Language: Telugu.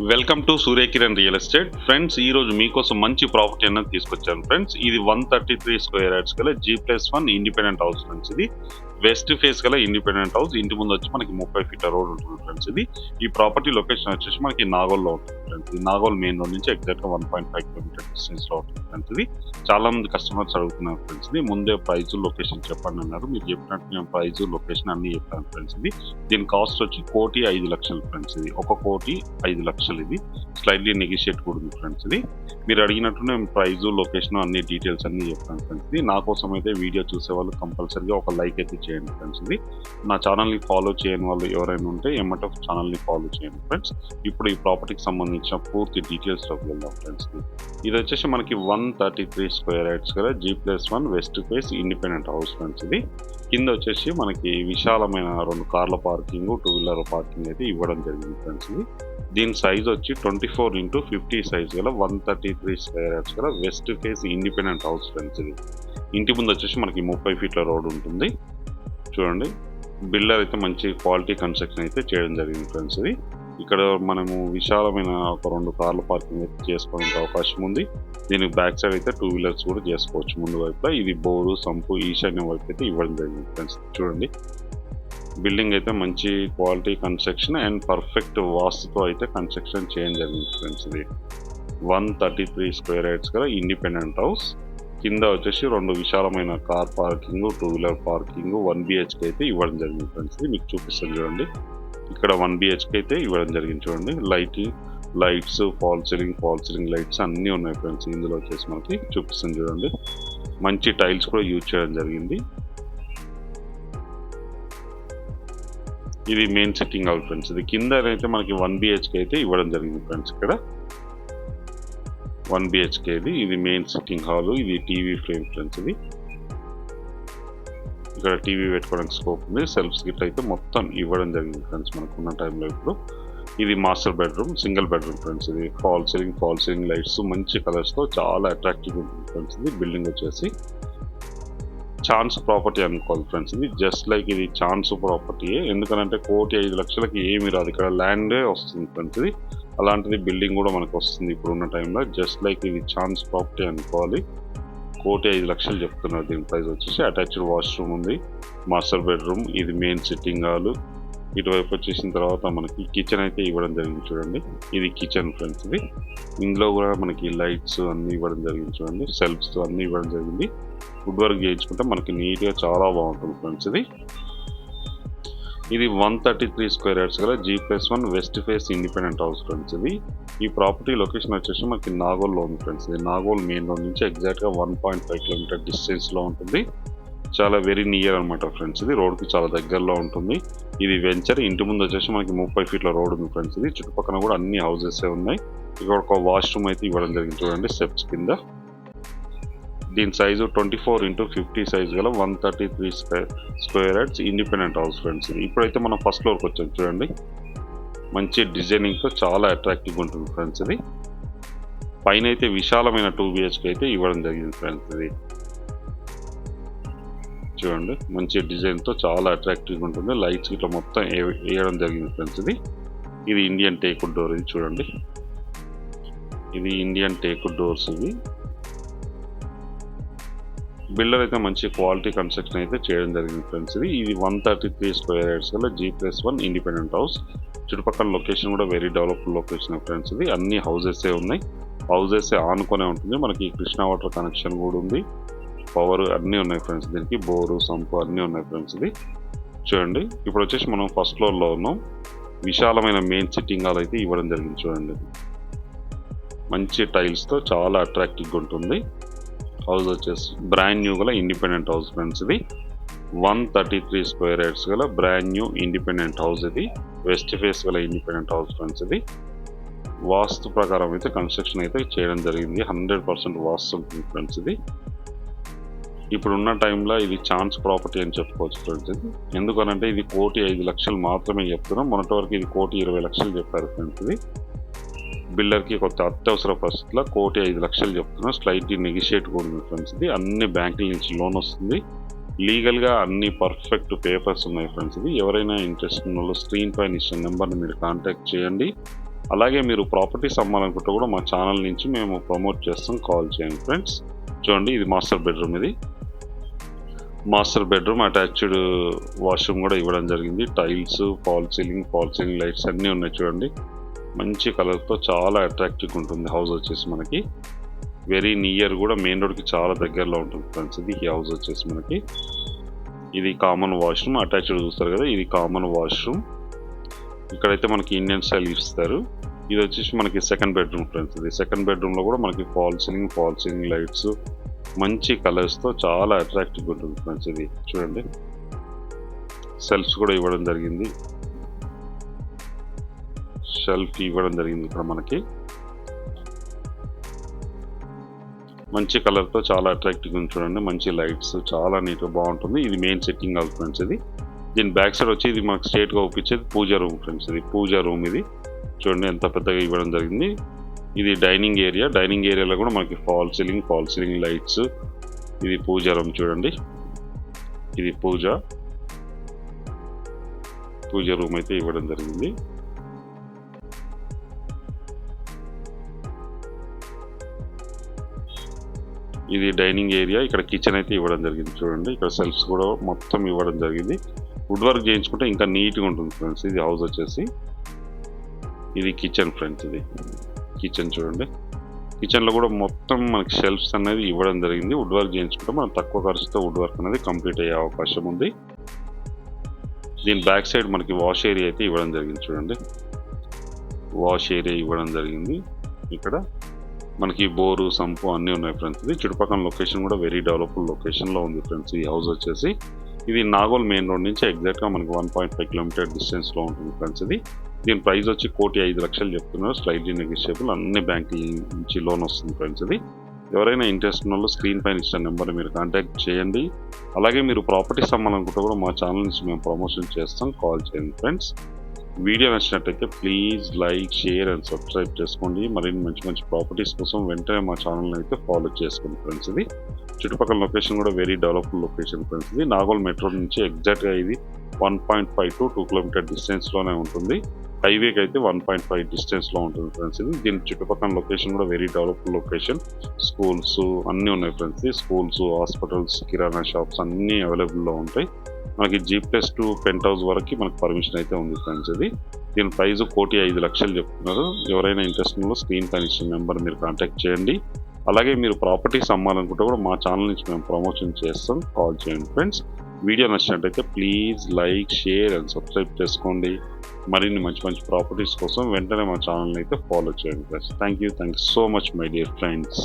Welcome to Surya Kiran real estate friends. ఈ రోజు మీకోసం మంచి ప్రాపర్టీ అన్నది తీసుకొచ్చాను ఫ్రెండ్స్. ఇది 133 స్క్వేర్ యార్డ్స్ గల G+1 ఇండిపెండెంట్ హౌస్ ఫ్రెండ్స్. ఇది వెస్ట్ ఫేస్ గల ఇండిపెండెంట్ హౌస్. ఇంటి ముందు వచ్చి మనకి 30 ఫీట్ల రోడ్ ఉంటుంది ఫ్రెండ్స్. ఇది ఈ ప్రాపర్టీ లొకేషన్ వచ్చేసి మనకి నాగోల్లో ఉంటుంది ఫ్రెండ్స్. ఈ నాగోల్ మెయిన్ రోడ్ నుంచి ఎగ్జాక్ట్ గా 1.5 కిలోమీటర్ డిస్టెన్స్ లో ఉంటుంది ఫ్రెండ్స్. ఇది చాలా మంది కస్టమర్స్ అడుగుతున్నారు ఫ్రెండ్స్. ఇది ముందే ప్రైస్ లొకేషన్ చెప్పండి అన్నారు. మీరు చెప్పినట్టు నేను ప్రైస్ లొకేషన్ అన్ని చెప్పాను ఫ్రెండ్స్. ఇది దీని కాస్ట్ వచ్చి 1,05,00,000 ఫ్రెండ్స్. ఇది 1,05,00,000. ఇది స్లైడ్లీ నెగిషియేట్ కూడా ఉంది ఫ్రెండ్స్. ఇది మీరు అడిగినట్టు నేను ప్రైజ్ లొకేషన్ అన్ని డీటెయిల్స్ అన్ని చెప్తాను ఫ్రెండ్స్. ఇది నా కోసం అయితే వీడియో చూసే వాళ్ళు కంపల్సరీగా ఒక లైక్ అయితే చేయండి ఫ్రెండ్స్. ఇది నా ఛానల్ని ఫాలో చేయని వాళ్ళు ఎవరైనా ఉంటే ఎమ్మట ఛానల్ని ఫాలో చేయండి ఫ్రెండ్స్. ఇప్పుడు ఈ ప్రాపర్టీకి సంబంధించిన పూర్తి డీటెయిల్స్లోకి వెళ్దాం ఫ్రెండ్స్. ఇది వచ్చేసి మనకి 133 స్క్వేర్ యార్డ్స్ గల G+1 west face independent house friends. ఇది కింద వచ్చేసి మనకి విశాలమైన 2 కార్ల పార్కింగ్, 2 వీలర్ పార్కింగ్ అయితే ఇవ్వడం జరిగింది ఫ్రెండ్స్. ఇది దీని సైజ్ వచ్చి 24x50 సైజ్ గల 133 స్క్వేర్ యార్డ్స్ గల west face independent house friends. ఇది ఇంటి ముందు వచ్చేసి మనకి 30 ఫీట్ల రోడ్ ఉంటుంది. చూడండి, బిల్డర్ అయితే మంచి క్వాలిటీ కన్స్ట్రక్షన్ అయితే చేయడం జరిగింది ఫ్రెండ్స్. ఇది ఇక్కడ మనము విశాలమైన ఒక 2 కార్ల పార్కింగ్ అయితే చేసుకోవడానికి అవకాశం ఉంది. దీనికి బ్యాక్ సైడ్ అయితే 2 వీలర్స్ కూడా చేసుకోవచ్చు ముందు వైపులో. ఇది బోరు, సంపు, ఈశాన్యం వైపు అయితే ఇవ్వడం జరిగింది ఫ్రెండ్స్. చూడండి, బిల్డింగ్ అయితే మంచి క్వాలిటీ కన్స్ట్రక్షన్ అండ్ పర్ఫెక్ట్ వాస్తుతో అయితే కన్స్ట్రక్షన్ చేయడం జరిగింది ఫ్రెండ్స్. ఇది 133 స్క్వేర్ యార్డ్స్ గల ఇండిపెండెంట్ హౌస్. కింద వచ్చేసి 2 విశాలమైన car parking, 2 wheeler parking, 1 BHK అయితే ఇవ్వడం జరిగింది ఫ్రెండ్స్. ఇది మీకు చూపిస్తాను చూడండి. ఇక్కడ 1 BHK అయితే ఇవ్వడం జరిగింది చూడండి. లైట్స్, ఫాల్ సీలింగ్ లైట్స్ అన్నీ ఉన్నాయి ఫ్రెండ్స్. ఇందులో వచ్చేసి మనకి చూపిస్తాను చూడండి. మంచి టైల్స్ కూడా యూజ్ చేయడం జరిగింది. ఇది మెయిన్ సిట్టింగ్ హాల్ ఫ్రెండ్స్. ఇది కింద అయితే మనకి 1 BHK అయితే ఇవ్వడం జరిగింది ఫ్రెండ్స్. ఇక్కడ 1 BHK ఇది మెయిన్ సిట్టింగ్ హాల్. ఇది టీవీ ఫ్రేమ్ ఫ్రెండ్స్. ఇది ఇక్కడ టీవీ పెట్టుకోవడానికి స్కోప్ ఉంది. సెల్ఫ్స్ గిట్ అయితే మొత్తం ఇవ్వడం జరిగింది ఫ్రెండ్స్ మనకున్న టైంలో. ఇప్పుడు ఇది master bedroom, single bedroom friends. ఇది ఫాల్ సీలింగ్ లైట్స్ మంచి కలర్స్తో చాలా అట్రాక్టివ్ ఉంటుంది ఫ్రెండ్స్. ఇది బిల్డింగ్ వచ్చేసి ఛాన్స్ ప్రాపర్టీ అనుకోవాలి ఫ్రెండ్స్. ఇది జస్ట్ లైక్ ఇది ఛాన్స్ ప్రాపర్టీ. ఎందుకంటే 1,05,00,000కి ఏమి రాదు, ఇక్కడ ల్యాండే వస్తుంది ఫ్రెండ్స్. ఇది అలాంటిది బిల్డింగ్ కూడా మనకు వస్తుంది ఇప్పుడున్న టైంలో. జస్ట్ లైక్ ఇది ఛాన్స్ ప్రాపర్టీ అనుకోవాలి. 1,05,00,000 చెప్తున్నారు దీని ప్రైస్ వచ్చేసి. అటాచ్డ్ వాష్రూమ్ ఉంది, మాస్టర్ బెడ్రూమ్, ఇది మెయిన్ సిట్టింగ్ హాల్. ఇటువైపు వచ్చేసిన తర్వాత మనకి కిచెన్ అయితే ఇవ్వడం జరిగింది చూడండి. ఇది కిచెన్ ఫ్రెండ్స్. ఇది ఇందులో కూడా మనకి లైట్స్ అన్నీ ఇవ్వడం జరిగింది చూడండి. సెల్ఫ్స్ అన్నీ ఇవ్వడం జరిగింది. వుడ్ వర్క్ చేయించుకుంటే మనకి నీట్గా చాలా బాగుంటుంది ఫ్రెండ్స్. ఇది 133 స్క్వేర్ యార్డ్స్ గల G+1 west face independent house friends. ఇది ఈ ప్రాపర్టీ లొకేషన్ వచ్చేసి మనకి నాగోల్లో ఉంది ఫ్రెండ్స్. ఇది నాగోల్ మెయిన్ రోడ్ నుంచి ఎగ్జాక్ట్గా 1.5 కిలోమీటర్ డిస్టెన్స్లో ఉంటుంది. చాలా వెరీ నియర్ అనమాట ఫ్రెండ్స్. ఇది రోడ్కి చాలా దగ్గరలో ఉంటుంది. ఇది వెంచర్. ఇంటి ముందు వచ్చేసి మనకి 30 ఫీట్ల రోడ్ ఉంది ఫ్రెండ్స్. ఇది చుట్టుపక్కల కూడా అన్ని హౌసెస్ ఉన్నాయి. ఇక్కడ ఒక వాష్రూమ్ అయితే ఇవ్వడం జరిగింది చూడండి స్టెప్స్ కింద. దీని సైజు 24x50 సైజ్ గల 133 square yards independent house friends. ఇది ఇప్పుడైతే మనం ఫస్ట్ ఫ్లోర్కి వచ్చాం చూడండి. మంచి డిజైనింగ్తో చాలా అట్రాక్టివ్గా ఉంటుంది ఫ్రెండ్స్. ఇది పైన అయితే విశాలమైన 2 BHK అయితే ఇవ్వడం జరిగింది ఫ్రెండ్స్. ఇది చూడండి, మంచి డిజైన్తో చాలా అట్రాక్టివ్గా ఉంటుంది. లైట్స్ ఇట్లా మొత్తం వేయడం జరిగింది ఫ్రెండ్స్. ఇది ఇండియన్ టేకుడ్ డోర్. ఇది చూడండి, ఇది ఇండియన్ టేకుడ్ డోర్స్. ఇవి బిల్డర్ అయితే మంచి క్వాలిటీ కన్స్ట్రక్షన్ అయితే చేయడం జరిగింది ఫ్రెండ్స్. ఇది 133 స్క్వేర్ యార్డ్స్ గల G+1 ఇండిపెండెంట్ హౌస్. చుట్టుపక్కల లొకేషన్ కూడా వెరీ డెవలప్డ్ లొకేషన్ ఫ్రెండ్స్. ఇది అన్ని హౌసెసే ఉన్నాయి. హౌసెస్ ఆనుకొనే ఉంటుంది. మనకి కృష్ణా వాటర్ కనెక్షన్ కూడా ఉంది. పవర్ అన్నీ ఉన్నాయి ఫ్రెండ్స్. దీనికి బోరు, సంపు అన్నీ ఉన్నాయి ఫ్రెండ్స్. ఇది చూడండి, ఇప్పుడు వచ్చేసి మనం ఫస్ట్ ఫ్లోర్లో ఉన్నాం. విశాలమైన మెయిన్ సిట్టింగ్ హాల్ అయితే ఇవ్వడం జరిగింది చూడండి. మంచి టైల్స్తో చాలా అట్రాక్టివ్గా ఉంటుంది. హౌస్ వచ్చేసి బ్రాండ్ న్యూ గల ఇండిపెండెంట్ హౌస్ ఫ్రెండ్స్. ఇది 133 స్క్వేర్ యార్డ్స్ గల బ్రాండ్ న్యూ ఇండిపెండెంట్ హౌస్. ఇది వెస్ట్ ఫేస్ గల ఇండిపెండెంట్ హౌస్ ఫ్రెండ్స్. ఇది వాస్తు ప్రకారం అయితే కన్స్ట్రక్షన్ అయితే చేయడం జరిగింది. 100% వాస్తు ఉంటుంది ఫ్రెండ్స్. ఇది ఇప్పుడున్న టైంలో ఇది ఛాన్స్ ప్రాపర్టీ అని చెప్పుకోవచ్చు ఫ్రెండ్స్. ఇది ఎందుకనంటే ఇది 1,05,00,000 మాత్రమే చెప్తున్నాం. మొన్నటి వరకు ఇది 1,20,00,000 చెప్పారు ఫ్రెండ్స్. ఇది బిల్డర్కి కొత్త అత్యవసర పరిస్థితుల్లో 1,05,00,000 చెప్తున్నా. స్లైట్లీ నెగిషియేట్ కూడా ఉంది ఫ్రెండ్స్. ఇది అన్ని బ్యాంకుల నుంచి లోన్ వస్తుంది. లీగల్గా అన్ని పర్ఫెక్ట్ పేపర్స్ ఉన్నాయి ఫ్రెండ్స్. ఇది ఎవరైనా ఇంట్రెస్ట్ ఉన్న వాళ్ళు స్క్రీన్ పైన ఇచ్చిన నెంబర్ని మీరు కాంటాక్ట్ చేయండి. అలాగే మీరు ప్రాపర్టీస్ అమ్మాలనుకుంటే కూడా మా ఛానల్ నుంచి మేము ప్రమోట్ చేస్తాం, కాల్ చేయండి ఫ్రెండ్స్. చూడండి, ఇది మాస్టర్ బెడ్రూమ్. ఇది మాస్టర్ బెడ్రూమ్, అటాచ్డ్ వాష్రూమ్ కూడా ఇవ్వడం జరిగింది. టైల్స్, ఫాల్ సీలింగ్ లైట్స్ అన్నీ ఉన్నాయి. చూడండి, మంచి కలర్తో చాలా అట్రాక్టివ్గా ఉంటుంది హౌస్ వచ్చేసి మనకి. వెరీ నియర్ కూడా, మెయిన్ రోడ్కి చాలా దగ్గరలో ఉంటుంది ఫ్రెండ్స్. ఇది ఈ హౌస్ వచ్చేసి మనకి. ఇది కామన్ వాష్రూమ్, అటాచ్డ్ చూస్తారు కదా, ఇది కామన్ వాష్రూమ్. ఇక్కడైతే మనకి ఇండియన్ స్టైల్ ఇస్తారు. ఇది వచ్చేసి మనకి సెకండ్ బెడ్రూమ్ ఫ్రెండ్స్. ఇది సెకండ్ బెడ్రూమ్లో కూడా మనకి ఫాల్ సీలింగ్ లైట్స్ మంచి కలర్స్తో చాలా అట్రాక్టివ్గా ఉంటుంది ఫ్రెండ్స్. ఇది చూడండి, సెల్ఫ్స్ కూడా ఇవ్వడం జరిగింది. ఇక్కడ మనకి మంచి కలర్తో చాలా అట్రాక్టివ్గా ఉంది. చూడండి, మంచి లైట్స్, చాలా నీట్గా బాగుంటుంది. ఇది మెయిన్ సెట్టింగ్ హౌస్ ఫ్రెండ్స్. ఇది దీని బ్యాక్ సైడ్ వచ్చి ఇది మనకు స్ట్రేట్గా ఒప్పించేది పూజా రూమ్ ఫ్రెండ్స్. ఇది పూజా రూమ్. ఇది చూడండి ఎంత పెద్దగా ఇవ్వడం జరిగింది. ఇది డైనింగ్ ఏరియాలో కూడా మనకి ఫాల్ సీలింగ్ లైట్స్. ఇది పూజా రూమ్. చూడండి, ఇది పూజ రూమ్ అయితే ఇవ్వడం జరిగింది. ఇది డైనింగ్ ఏరియా. ఇక్కడ కిచెన్ అయితే ఇవ్వడం జరిగింది. చూడండి, ఇక్కడ సెల్ఫ్స్ కూడా మొత్తం ఇవ్వడం జరిగింది. వుడ్ వర్క్ చేయించుకుంటే ఇంకా నీట్గా ఉంటుంది ఫ్రెండ్స్. ఇది హౌస్ వచ్చేసి ఇది కిచెన్ ఫ్రెండ్స్. ఇది కిచెన్. చూడండి, కిచెన్లో కూడా మొత్తం మనకి షెల్ఫ్స్ అనేది ఇవ్వడం జరిగింది. వుడ్ వర్క్ చేయించుకుంటే మనం తక్కువ ఖర్చుతో వుడ్ వర్క్ అనేది కంప్లీట్ అయ్యే అవకాశం ఉంది. దీని బ్యాక్ సైడ్ మనకి వాష్ ఏరియా అయితే ఇవ్వడం జరిగింది. చూడండి, వాష్ ఏరియా ఇవ్వడం జరిగింది. ఇక్కడ మనకి బోరు, సంపు అన్నీ ఉన్నాయి ఫ్రెండ్స్. ఇది చుట్టుపక్కల లొకేషన్ కూడా వెరీ డెవలప్డ్ లొకేషన్లో ఉంది ఫ్రెండ్స్. ఈ హౌస్ వచ్చేసి ఇది నాగోల్ మెయిన్ రోడ్ నుంచి ఎగ్జాక్ట్గా మనకి 1.5 కిలోమీటర్ డిస్టెన్స్లో ఉంటుంది ఫ్రెండ్స్. ఇది దీని ప్రైస్ వచ్చి 1,05,00,000 చెప్తున్నారు. స్లైట్లీ నెగోషియబుల్, అన్ని బ్యాంకుల నుంచి లోన్ వస్తుంది ఫ్రెండ్స్. ఇది ఎవరైనా ఇంట్రెస్ట్ ఉన్న వాళ్ళు స్క్రీన్ పైన ఇచ్చిన నెంబర్ మీరు కాంటాక్ట్ చేయండి. అలాగే మీరు ప్రాపర్టీస్ అమ్మాలనుకుంటే కూడా మా ఛానల్ నుంచి మేము ప్రమోషన్ చేస్తాం, కాల్ చేయండి ఫ్రెండ్స్. వీడియో నచ్చినట్టయితే please like, share and subscribe చేసుకోండి. మరిన్ని మంచి ప్రాపర్టీస్ కోసం వెంటనే మా ఛానల్ని అయితే ఫాలో చేసుకోండి ఫ్రెండ్స్. ఇది చుట్టుపక్కల లొకేషన్ కూడా వెరీ డెవలప్డ్ లొకేషన్ ఫ్రెండ్స్. ఇది నాగోల్ మెట్రో నుంచి ఎగ్జాక్ట్గా ఇది 1.5 to 2 కిలోమీటర్ డిస్టెన్స్లోనే ఉంటుంది. హైవేకి అయితే 1.5 డిస్టెన్స్లో ఉంటుంది ఫ్రెండ్స్. ఇది దీని చుట్టుపక్కల లొకేషన్ కూడా వెరీ డెవలప్డ్ లొకేషన్. స్కూల్స్ అన్నీ ఉన్నాయి ఫ్రెండ్స్. స్కూల్స్, హాస్పిటల్స్, కిరాణా షాప్స్ అన్నీ అవైలబుల్లో ఉంటాయి. మనకి G+2 పెంట్ హౌస్ వరకు మనకి పర్మిషన్ అయితే ఉంది ఫ్రెండ్స్. ఇది దీని ప్రైస్ 1,05,00,000 చెప్తున్నారు. ఎవరైనా ఇంట్రెస్ట్ ఉన్న స్క్రీన్ పైన ఇచ్చిన నెంబర్ మీరు కాంటాక్ట్ చేయండి. అలాగే మీరు ప్రాపర్టీస్ అమ్మాలనుకుంటే కూడా మా ఛానల్ నుంచి మేము ప్రమోషన్ చేస్తాం, కాల్ చేయండి ఫ్రెండ్స్. వీడియో నచ్చినట్టయితే please like, share and subscribe చేసుకోండి. మరిన్ని మంచి ప్రాపర్టీస్ కోసం వెంటనే మా ఛానల్ని అయితే ఫాలో చేయండి friends. Thank you so much my dear friends.